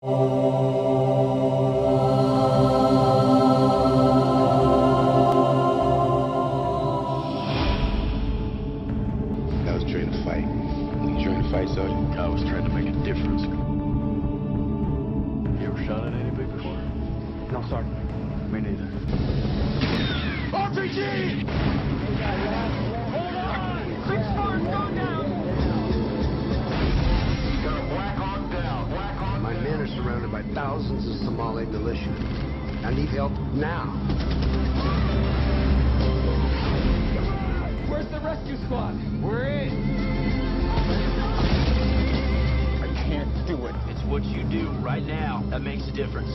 I was trained to fight. You trained to fight, Sergeant? I was trying to make a difference. You ever shot at anybody before? No, Sergeant. Me neither. RPG! Hold on! 6-4, go down! Got a Black Hawk down. Black Hawk My men are surrounded by thousands of Somali militia. I need help now. Where's the rescue squad? We're in. I can't do it. It's what you do right now that makes a difference.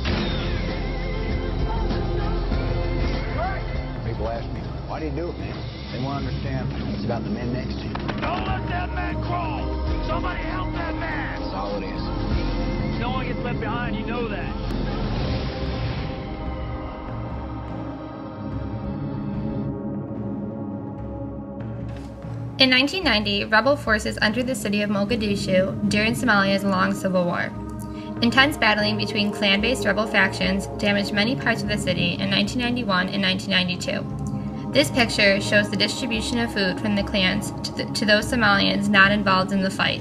People ask me, why do you do it, man? They want to understand it's about the men next to you. Don't let that man crawl! Somebody help that man! That's all it is. No one gets left behind, you know that. In 1990, rebel forces entered the city of Mogadishu during Somalia's long civil war. Intense battling between clan-based rebel factions damaged many parts of the city in 1991 and 1992. This picture shows the distribution of food from the clans to those Somalians not involved in the fight.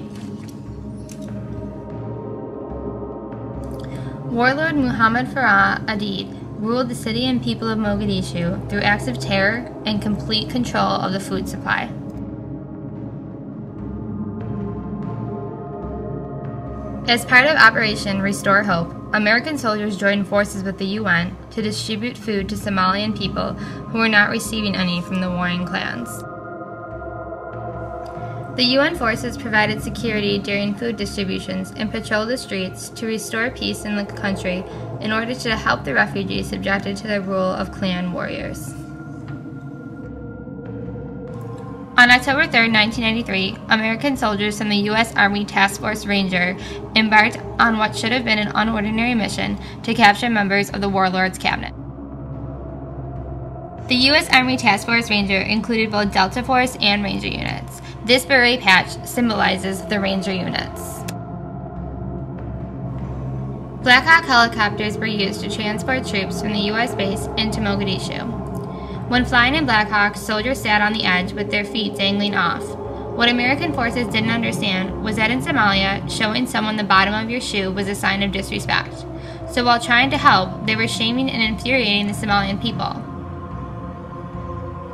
Warlord Muhammad Farah Adid ruled the city and people of Mogadishu through acts of terror and complete control of the food supply. As part of Operation Restore Hope, American soldiers joined forces with the UN to distribute food to Somalian people who were not receiving any from the warring clans. The UN forces provided security during food distributions and patrolled the streets to restore peace in the country in order to help the refugees subjected to the rule of clan warriors. On October 3, 1993, American soldiers from the U.S. Army Task Force Ranger embarked on what should have been an unordinary mission to capture members of the warlord's cabinet. The U.S. Army Task Force Ranger included both Delta Force and Ranger units. This beret patch symbolizes the Ranger units. Black Hawk helicopters were used to transport troops from the U.S. base into Mogadishu. When flying in Black Hawk, soldiers sat on the edge with their feet dangling off. What American forces didn't understand was that in Somalia, showing someone the bottom of your shoe was a sign of disrespect. So while trying to help, they were shaming and infuriating the Somalian people.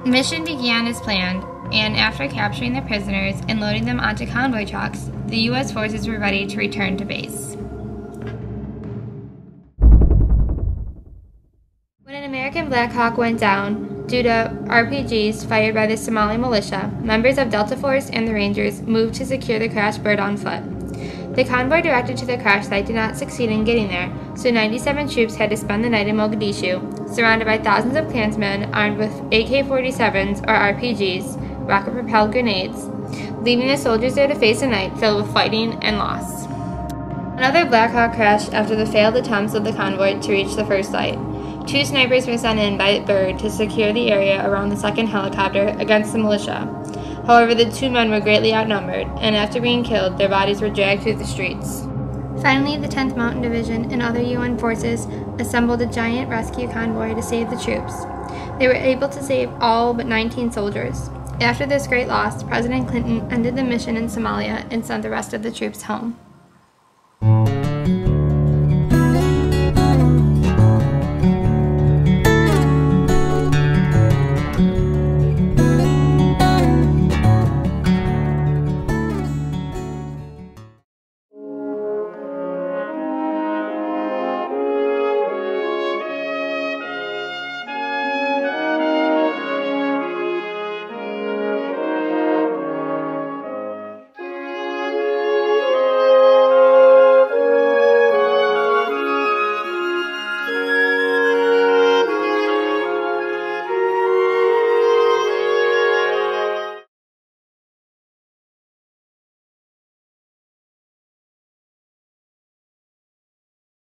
The mission began as planned, and after capturing the prisoners and loading them onto convoy trucks, the U.S. forces were ready to return to base. When an American Black Hawk went down, due to RPGs fired by the Somali militia, members of Delta Force and the Rangers moved to secure the crashed bird on foot. The convoy directed to the crash site did not succeed in getting there, so 97 troops had to spend the night in Mogadishu, surrounded by thousands of Klansmen armed with AK-47s or RPGs, rocket-propelled grenades, leaving the soldiers there to face a night filled with fighting and loss. Another Black Hawk crashed after the failed attempts of the convoy to reach the first site. 2 snipers were sent in by Bird to secure the area around the second helicopter against the militia. However, the 2 men were greatly outnumbered, and after being killed, their bodies were dragged through the streets. Finally, the 10th Mountain Division and other UN forces assembled a giant rescue convoy to save the troops. They were able to save all but 19 soldiers. After this great loss, President Clinton ended the mission in Somalia and sent the rest of the troops home.